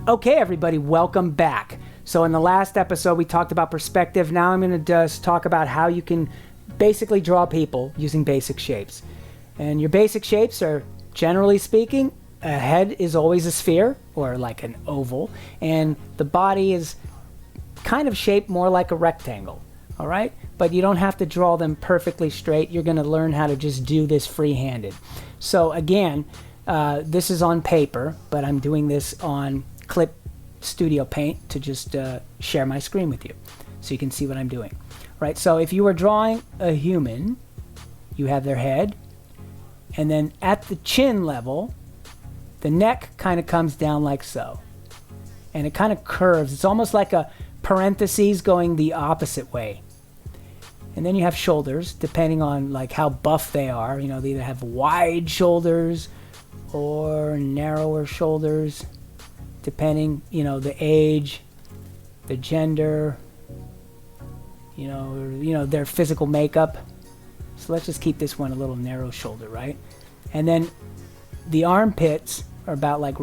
Okay, everybody, welcome back. So in the last episode, we talked about perspective. Now I'm going to just talk about how you can basically draw people using basic shapes. And your basic shapes are, generally speaking, a head is always a sphere, or like an oval, and the body is kind of shaped more like a rectangle, all right? But you don't have to draw them perfectly straight. You're going to learn how to just do this free-handed. So again, this is on paper, but I'm doing this on Clip Studio Paint to just share my screen with you so you can see what I'm doing. Right, so if you were drawing a human, you have their head, and then at the chin level, the neck kind of comes down like so. And it kind of curves. It's almost like a parentheses going the opposite way. And then you have shoulders, depending on like how buff they are. You know, they either have wide shoulders or narrower shoulders, depending, you know, the age, the gender, you know, their physical makeup. So let's just keep this one a little narrow shoulder, right? And then the armpits are about like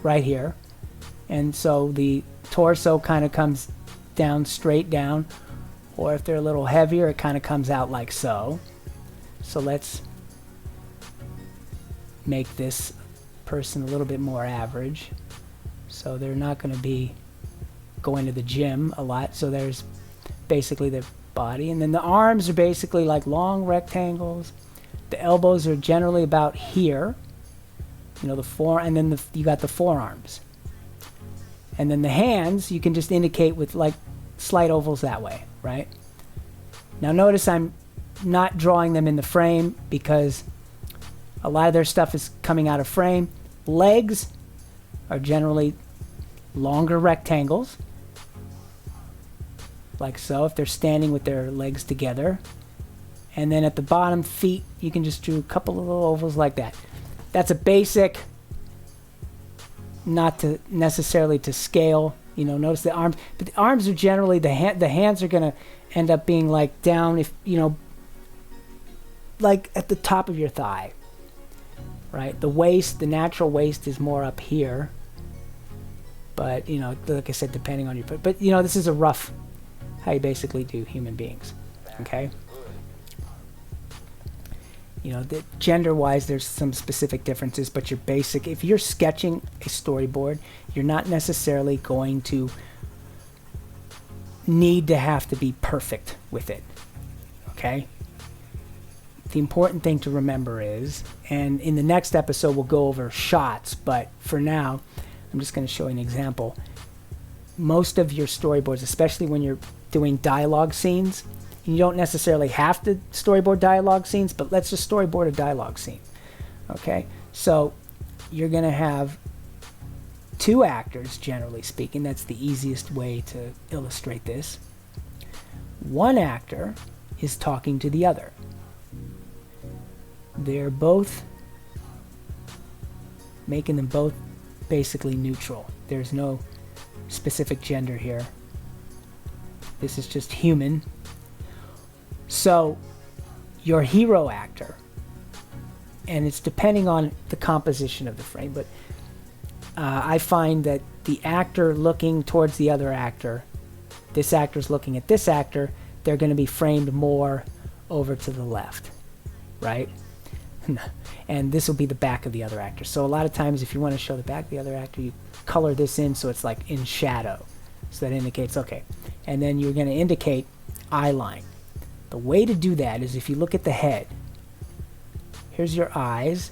right here. And so the torso kind of comes down, straight down. Or if they're a little heavier, it kind of comes out like so. So let's make this person a little bit more average. So they're not going to be going to the gym a lot. So there's basically the body. And then the arms are basically like long rectangles. The elbows are generally about here. You know, the fore, and then you got the forearms. And then the hands, you can just indicate with like slight ovals that way, right? Now notice I'm not drawing them in the frame because a lot of their stuff is coming out of frame. Legs are generally longer rectangles, like so, if they're standing with their legs together. And then at the bottom, feet, you can just do a couple of little ovals like that. That's a basic, not to necessarily to scale. You know, notice the arms, but the arms are generally, the hands are going to end up being like down, if you know, like at the top of your thigh, right? The waist, the natural waist is more up here. But, you know, like I said, depending on your foot. But, you know, this is a rough, how you basically do human beings, okay? You know, gender-wise, there's some specific differences, but your basic, if you're sketching a storyboard, you're not necessarily going to need to have to be perfect with it, okay? The important thing to remember is, and in the next episode we'll go over shots, but for now, I'm just going to show you an example. Most of your storyboards, especially when you're doing dialogue scenes, you don't necessarily have to storyboard dialogue scenes, but let's just storyboard a dialogue scene. Okay, so you're going to have two actors, generally speaking. That's the easiest way to illustrate this. One actor is talking to the other. They're both making them both basically neutral. There's no specific gender here. This is just human. So your hero actor, and it's depending on the composition of the frame, but I find that the actor looking towards the other actor, this actor's looking at this actor, they're going to be framed more over to the left, right? And this will be the back of the other actor. So a lot of times if you want to show the back of the other actor, you color this in so it's like in shadow. So that indicates, okay. And then you're going to indicate eye line. The way to do that is if you look at the head, here's your eyes,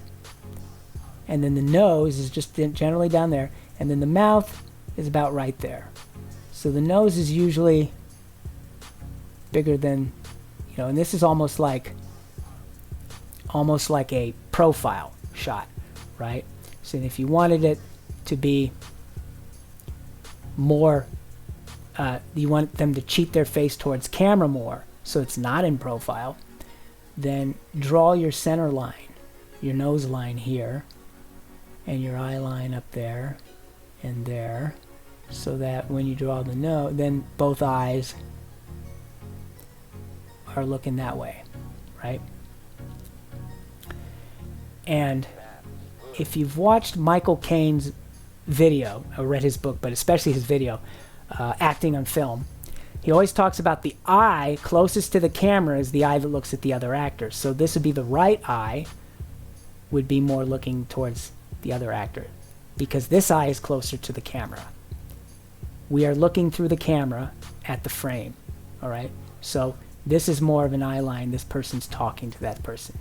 and then the nose is just generally down there, and then the mouth is about right there. So the nose is usually bigger than, you know, and this is almost like a profile shot, right? So if you wanted it to be more, you want them to cheat their face towards camera more, so it's not in profile, then draw your center line, your nose line here, and your eye line up there and there, so that when you draw the nose, then both eyes are looking that way, right? And if you've watched Michael Caine's video, I read his book, but especially his video, Acting on Film, he always talks about the eye closest to the camera is the eye that looks at the other actor. So this would be the right eye would be more looking towards the other actor, because this eye is closer to the camera. We are looking through the camera at the frame, all right? So this is more of an eye line. This person's talking to that person.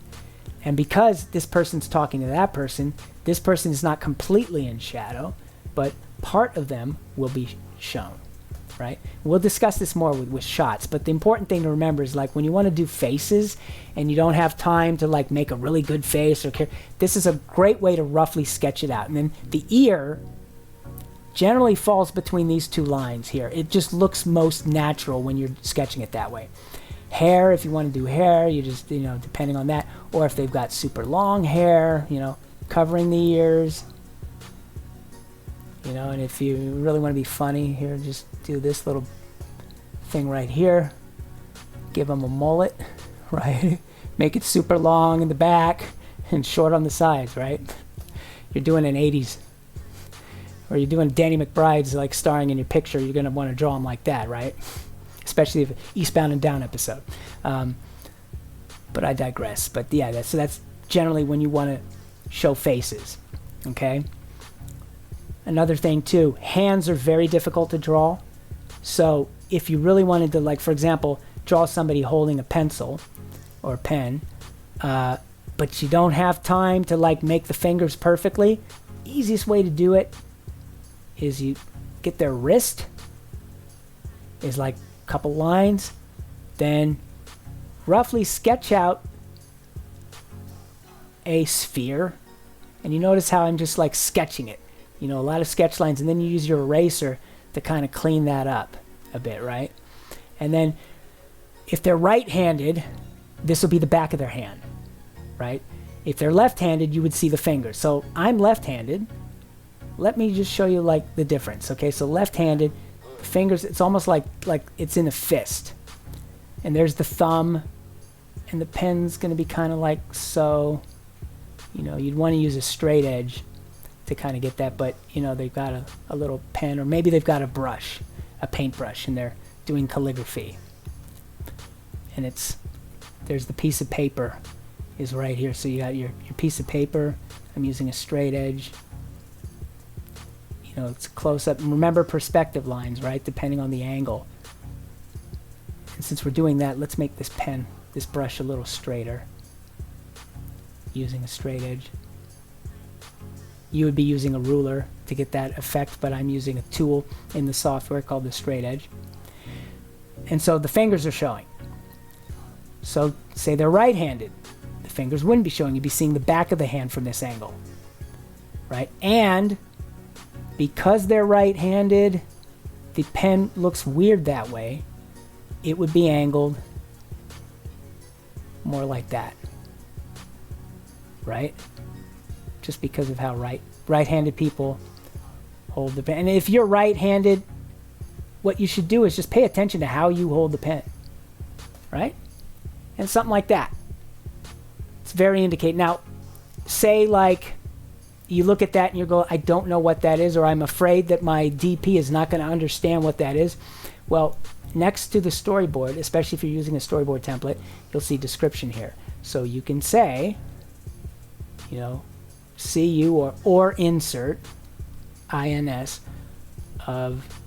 And because this person's talking to that person, this person is not completely in shadow, but part of them will be shown, right? We'll discuss this more with shots, but the important thing to remember is, like, when you want to do faces and you don't have time to like make a really good face, this is a great way to roughly sketch it out. And then the ear generally falls between these two lines here. It just looks most natural when you're sketching it that way. Hair, if you want to do hair, you just, depending on that, or if they've got super long hair, covering the ears, and if you really want to be funny here, just do this little thing right here, give them a mullet, right? Make it super long in the back and short on the sides, right? You're doing an 80s, or you're doing Danny McBride's like starring in your picture, you're going to want to draw them like that, right? Especially if Eastbound and Down episode. But I digress. But yeah, that's generally when you want to show faces, okay? Another thing too, hands are very difficult to draw. So if you really wanted to, like, for example, draw somebody holding a pencil or a pen, but you don't have time to like make the fingers perfectly, easiest way to do it is you get their wrist, is like couple lines, then roughly sketch out a sphere, and you notice how I'm just like sketching it, a lot of sketch lines, and then you use your eraser to kind of clean that up a bit, right? And then if they're right-handed, this will be the back of their hand, right? If they're left-handed, you would see the fingers. So I'm left-handed. Let me just show you like the difference, okay? So left-handed, fingers, it's almost like it's in a fist, and there's the thumb, and the pen's going to be kind of like so. You'd want to use a straight edge to kind of get that, but they've got a little pen, or maybe they've got a brush, a paintbrush, and they're doing calligraphy, and there's the piece of paper is right here. So you got your piece of paper. I'm using a straight edge. It's close up. And remember perspective lines, right? Depending on the angle. And since we're doing that, let's make this brush a little straighter. Using a straight edge. You would be using a ruler to get that effect, but I'm using a tool in the software called the straight edge. And so the fingers are showing. So say they're right-handed. The fingers wouldn't be showing. You'd be seeing the back of the hand from this angle, right? And because they're right-handed, the pen looks weird that way. It would be angled more like that, right? Just because of how right-handed people hold the pen. And if you're right-handed, what you should do is just pay attention to how you hold the pen, right? And something like that. It's very indicative. Now, say like you look at that and you go, I don't know what that is, or I'm afraid that my DP is not going to understand what that is. Well, next to the storyboard, especially if you're using a storyboard template, you'll see description here. So you can say, CU or insert INS of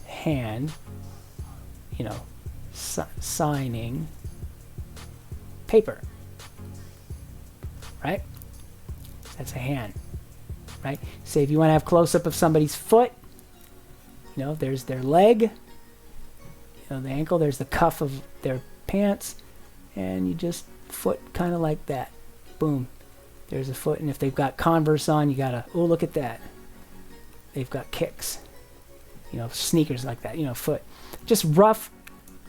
hand, signing paper, right? That's a hand, right? Say if you want to have close-up of somebody's foot, there's their leg, the ankle, there's the cuff of their pants, and you just foot kind of like that. Boom. There's a foot, and if they've got Converse on, you gotta, oh, look at that. They've got kicks, sneakers like that, foot. Just rough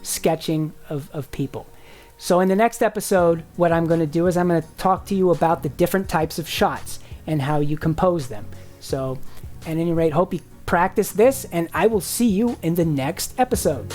sketching of people. So in the next episode, what I'm going to do is I'm going to talk to you about the different types of shots and how you compose them. So at any rate, hope you practice this, and I will see you in the next episode.